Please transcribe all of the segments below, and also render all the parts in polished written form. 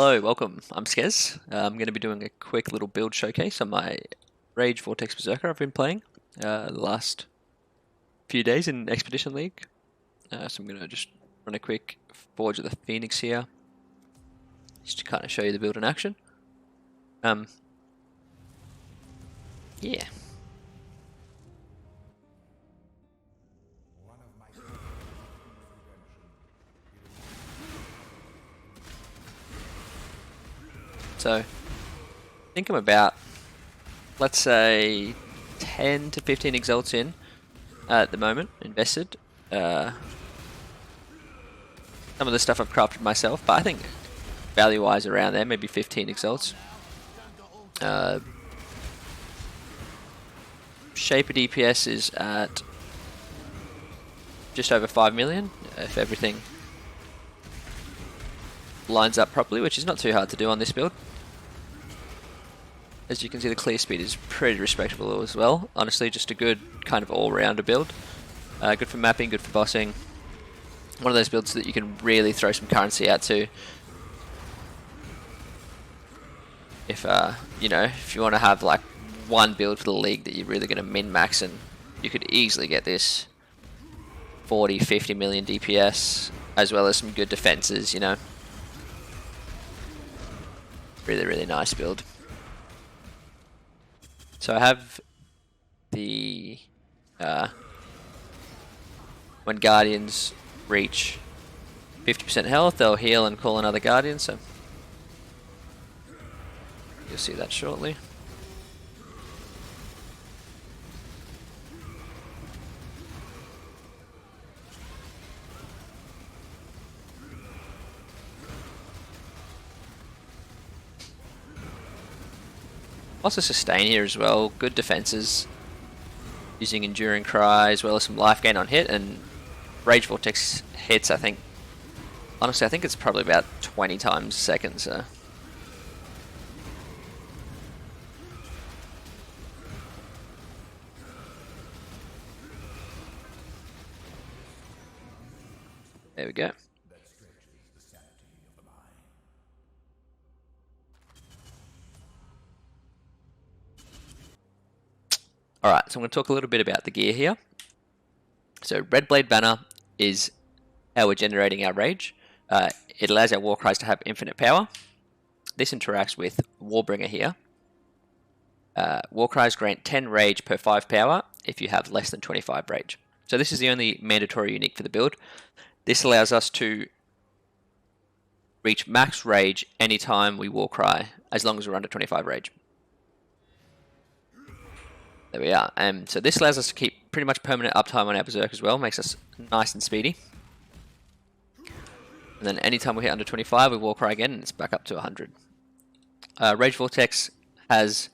Hello, welcome. I'm Skez. I'm going to be doing a quick little build showcase on my Rage Vortex Berserker I've been playing the last few days in Expedition League. So I'm going to just run a quick Forge of the Phoenix here, just to kind of show you the build in action. Yeah. So, I think I'm about, let's say, 10 to 15 exalts in at the moment, invested. Some of the stuff I've crafted myself, but I think value-wise around there, maybe 15 exalts. Shaper DPS is at just over 5 million, if everything lines up properly, which is not too hard to do on this build. As you can see, the clear speed is pretty respectable as well. Honestly, just a good kind of all-rounder build. Good for mapping, good for bossing. One of those builds that you can really throw some currency at to. If you know, if you want to have like one build for the league that you're really going to min-max, and you could easily get this 40, 50 million DPS, as well as some good defenses, you know. Really, really nice build. So I have the when Guardians reach 50% health, they'll heal and call another Guardian, so you'll see that shortly. Also sustain here as well, good defenses, using Enduring Cry as well as some life gain on hit, and Rage Vortex hits, I think, honestly I think it's probably about 20 times a second, so. There we go. Alright, so I'm going to talk a little bit about the gear here. So Red Blade Banner is how we're generating our rage. It allows our Warcries to have infinite power. This interacts with Warbringer here. Warcries grant 10 rage per 5 power if you have less than 25 rage. So this is the only mandatory unique for the build. This allows us to reach max rage anytime we Warcry, as long as we're under 25 rage. There we are. So this allows us to keep pretty much permanent uptime on our Berserk as well, makes us nice and speedy. And then anytime we hit under 25, we Warcry again, and it's back up to 100. Rage Vortex has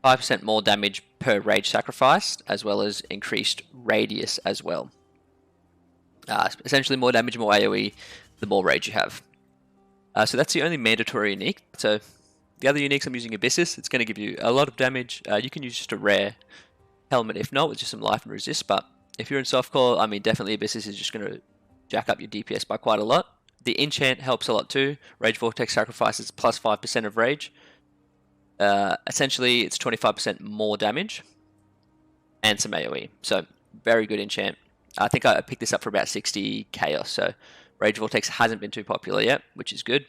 5% more damage per rage sacrificed, as well as increased radius as well. Essentially more damage, more AoE, the more rage you have. So that's the only mandatory unique. So the other uniques, I'm using Abyssus. It's going to give you a lot of damage. You can use just a rare helmet if not, with just some life and resist. But if you're in softcore, I mean, definitely Abyssus is just going to jack up your DPS by quite a lot. The enchant helps a lot too. Rage Vortex sacrifices plus 5% of rage. Essentially, it's 25% more damage and some AoE. So very good enchant. I think I picked this up for about 60 chaos. So Rage Vortex hasn't been too popular yet, which is good.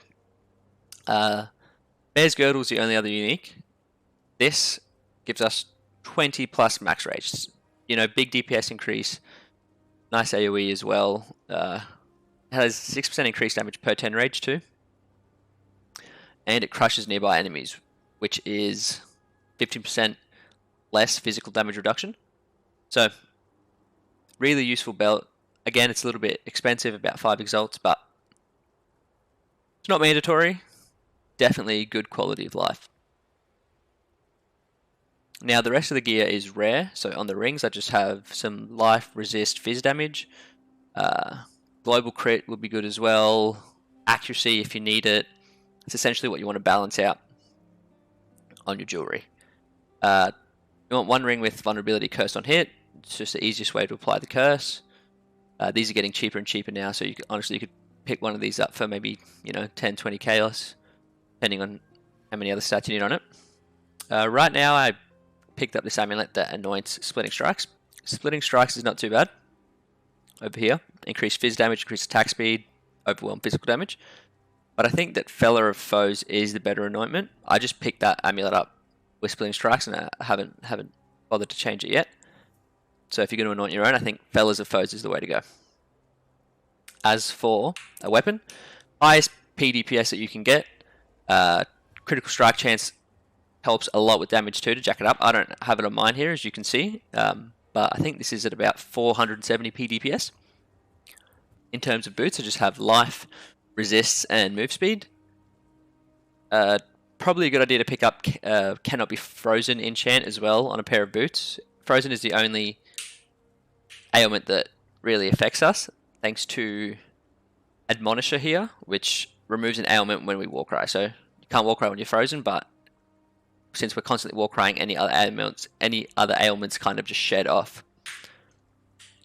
Bear's Girdle is the only other unique. This gives us 20 plus max rage. You know, big DPS increase, nice AoE as well. It has 6% increased damage per 10 rage too. And it crushes nearby enemies, which is 15% less physical damage reduction. So, really useful belt. Again, it's a little bit expensive, about 5 exalts, but it's not mandatory. Definitely good quality of life. Now the rest of the gear is rare, so on the rings I just have some life, resist, fizz damage. Global crit would be good as well. Accuracy if you need it. It's essentially what you want to balance out on your jewelry. You want one ring with vulnerability cursed on hit. It's just the easiest way to apply the curse. These are getting cheaper and cheaper now, so honestly you could pick one of these up for maybe, you know, 10, 20 chaos. depending on how many other stats you need on it. Right now, I picked up this amulet that anoints Splitting Strikes. Splitting Strikes is not too bad. Over here, increased fizz damage, increased attack speed, overwhelm physical damage. But I think that Feller of Foes is the better anointment. I just picked that amulet up with Splitting Strikes, and I haven't bothered to change it yet. So if you're going to anoint your own, I think Fellers of Foes is the way to go. As for a weapon, highest PDPS that you can get. Critical strike chance helps a lot with damage too to jack it up. I don't have it on mine here, as you can see, but I think this is at about 470 PDPS. In terms of boots, I just have life, resists, and move speed. Probably a good idea to pick up Cannot Be Frozen enchant as well on a pair of boots. Frozen is the only ailment that really affects us, thanks to Admonisher here, which removes an ailment when we war cry. So you can't war cry when you're frozen, but since we're constantly war crying, any other ailments kind of just shed off.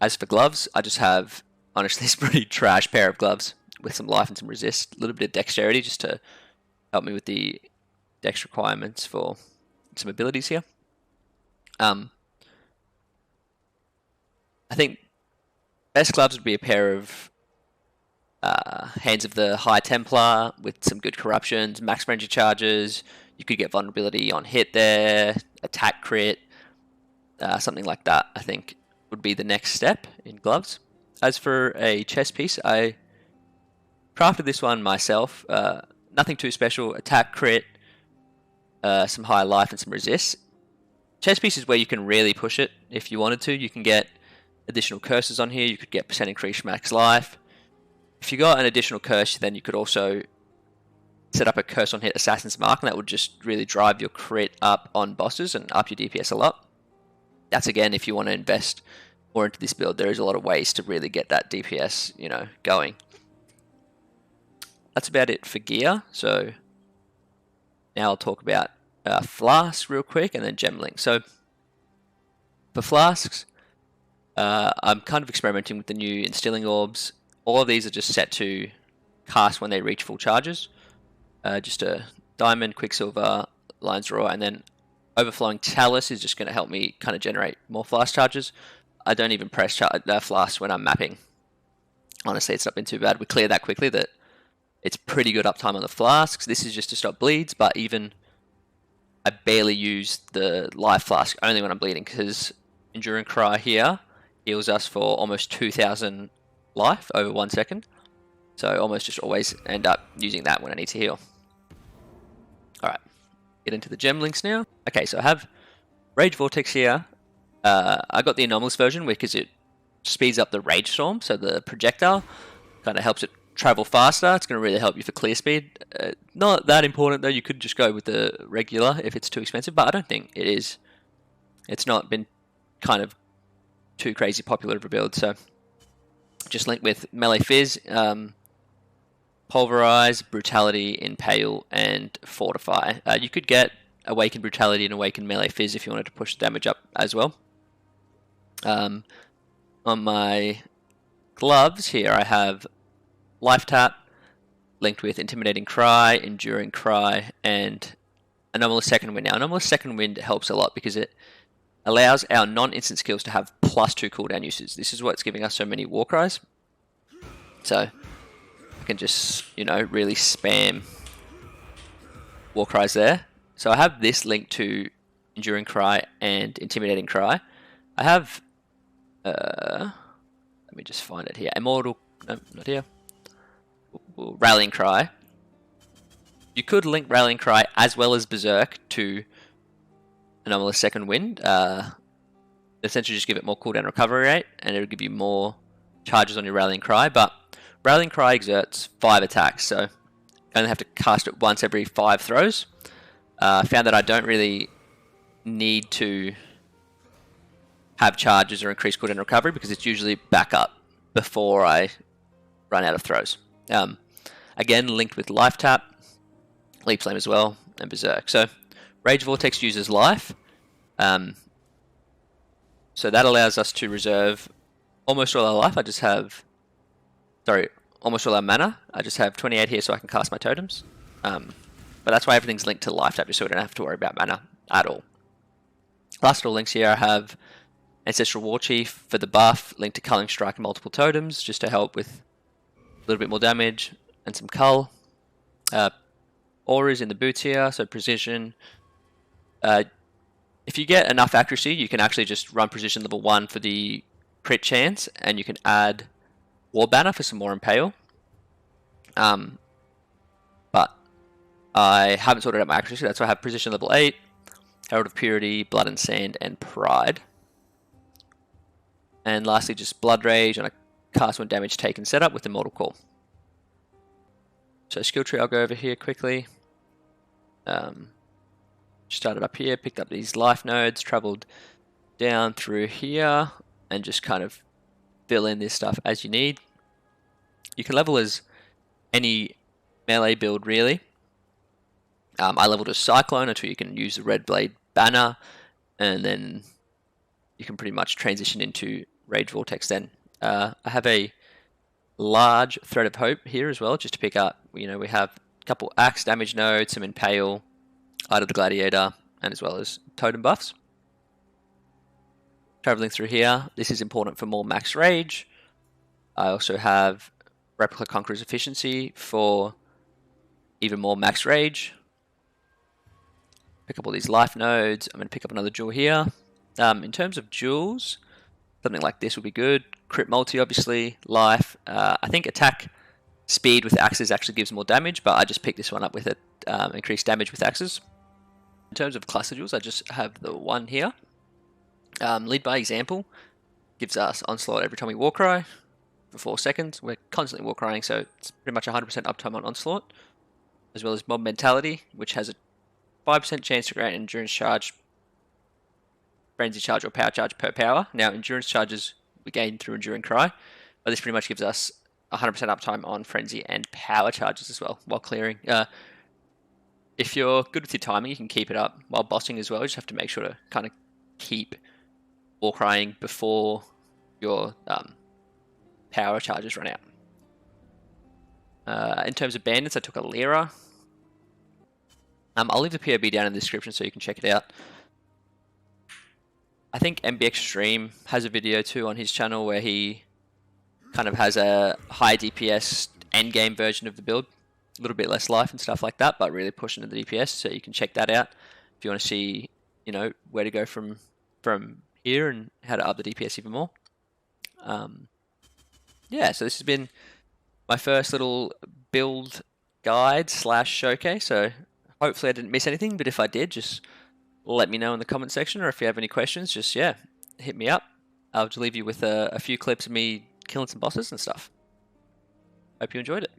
As for gloves, I just have, honestly, this pretty trash pair of gloves with some life and some resist, a little bit of dexterity just to help me with the dex requirements for some abilities here. I think best gloves would be a pair of Hands of the High Templar with some good corruptions, max range of charges. You could get vulnerability on hit there, attack crit, something like that, I think would be the next step in gloves. As for a chest piece, I crafted this one myself. Nothing too special, attack crit, some high life and some resist. Chest piece is where you can really push it if you wanted to. You can get additional curses on here, you could get percent increase max life. If you got an additional curse, then you could also set up a curse on hit Assassin's Mark, and that would just really drive your crit up on bosses and up your DPS a lot. That's again if you want to invest more into this build. There is a lot of ways to really get that DPS, going. That's about it for gear. So now I'll talk about flasks real quick and then gemlink. So for flasks, I'm kind of experimenting with the new instilling orbs. All of these are just set to cast when they reach full charges. Just a diamond, quicksilver, lion's draw, and then overflowing chalice is just going to help me kind of generate more flask charges. I don't even press flask when I'm mapping. Honestly, it's not been too bad. We clear that quickly. That it's pretty good uptime on the flasks. This is just to stop bleeds, but even I barely use the live flask only when I'm bleeding, because Enduring Cry here heals us for almost 2,000 life over 1 second. So almost just always end up using that when I need to heal. Alright, get into the gem links now. Okay, so I have Rage Vortex here. I got the anomalous version because it speeds up the Rage Storm, so the projectile kind of helps it travel faster. It's going to really help you for clear speed. Not that important though, you could just go with the regular if it's too expensive, but I don't think it is. It's not been kind of too crazy popular of a build, so just link with Melee Fizz, Pulverize, Brutality, Impale, and Fortify. You could get Awaken Brutality and Awaken Melee Fizz if you wanted to push the damage up as well. On my gloves here I have Life Tap, linked with Intimidating Cry, Enduring Cry, and Anomalous Second Wind. Now, Anomalous Second Wind helps a lot because it allows our non-instant skills to have +2 cooldown uses. This is what's giving us so many war cries. So I can just, really spam war cries there. So I have this linked to Enduring Cry and Intimidating Cry. I have, let me just find it here. No, not here. Rallying Cry. You could link Rallying Cry as well as Berserk to Anomalous Second Wind. Essentially just give it more cooldown recovery rate, and it'll give you more charges on your Rallying Cry, but Rallying Cry exerts 5 attacks, so you only have to cast it once every 5 throws. I found that I don't really need to have charges or increase cooldown recovery because it's usually back up before I run out of throws. Again, linked with Life Tap, Leap Flame as well, and Berserk. So Rage Vortex uses life, so that allows us to reserve almost all our life. Almost all our mana. I just have 28 here so I can cast my totems. But but that's why everything's linked to life type, just so we don't have to worry about mana at all. Last little links here, I have Ancestral War Chief for the buff, linked to Culling Strike and multiple totems, just to help with a little bit more damage and some cull. Auras in the boots here, so precision. If you get enough accuracy, you can actually just run precision level 1 for the crit chance, and you can add War Banner for some more Impale. But I haven't sorted out my accuracy, that's why I have precision level 8, Herald of Purity, Blood and Sand, and Pride. And lastly, just Blood Rage on a cast when damage taken setup with Immortal Call. So skill tree, I'll go over here quickly. Started up here, picked up these life nodes, traveled down through here, and just kind of fill in this stuff as you need. You can level as any melee build, really. I leveled as Cyclone until you can use the Red Blade banner, and then you can pretty much transition into Rage Vortex then. I have a large Thread of Hope here as well, just to pick up. We have a couple Axe damage nodes, some Impale, Eye of the Gladiator, and as well as totem buffs. Traveling through here, this is important for more max rage. I also have Replica Conqueror's Efficiency for even more max rage. Pick up all these life nodes. I'm going to pick up another jewel here. In terms of jewels, something like this would be good. Crit multi, obviously. Life. I think attack speed with axes actually gives more damage, but I just picked this one up with it. Increased damage with axes. In terms of cluster jewels, I just have the one here. Lead by Example gives us Onslaught every time we Warcry for 4 seconds. We're constantly Warcrying, so it's pretty much 100% uptime on Onslaught. As well as Mob Mentality, which has a 5% chance to grant Endurance Charge, Frenzy Charge, or Power Charge per power. Now, Endurance Charges we gain through Enduring Cry, but this pretty much gives us 100% uptime on Frenzy and Power Charges as well, while clearing. If you're good with your timing, you can keep it up while bossing as well. You just have to make sure to kind of keep Warcrying before your Power Charges run out. In terms of bandits, I took a Lyra. I'll leave the POB down in the description so you can check it out. I think MB Extreme has a video too on his channel where he kind of has a high DPS endgame version of the build. A little bit less life and stuff like that, but really pushing to the DPS, so you can check that out if you want to see, where to go from here and how to up the DPS even more. Yeah, so this has been my first little build guide / showcase, so hopefully I didn't miss anything, but if I did, just let me know in the comment section, or if you have any questions, just, hit me up. I'll just leave you with a few clips of me killing some bosses and stuff. Hope you enjoyed it.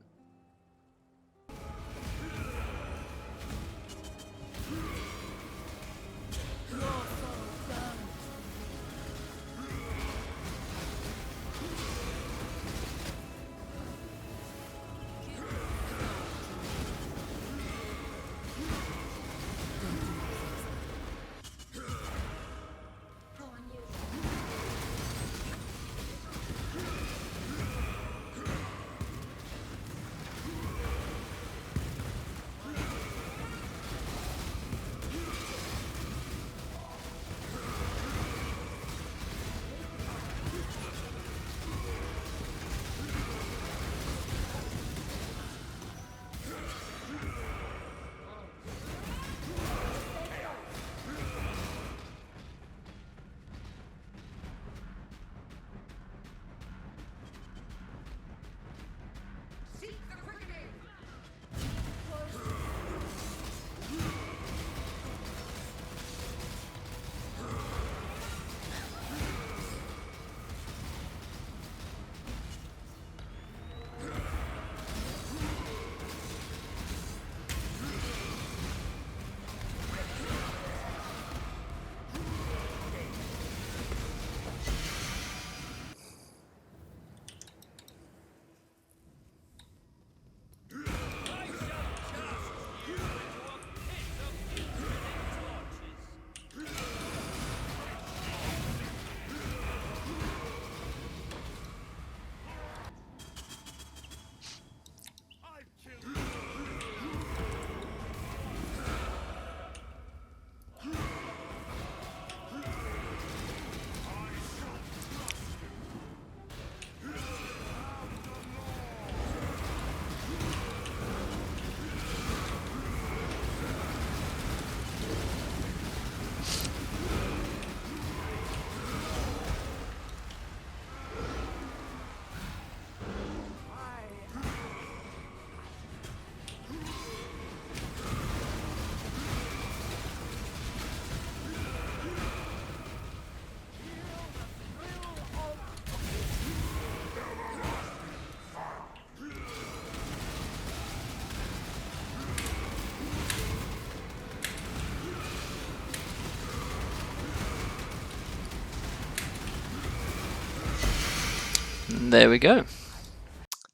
there we go.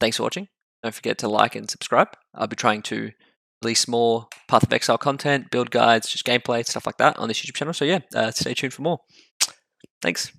Thanks for watching. Don't forget to like and subscribe. I'll be trying to release more Path of Exile content, build guides, just gameplay, stuff like that on this YouTube channel. So yeah, stay tuned for more. Thanks.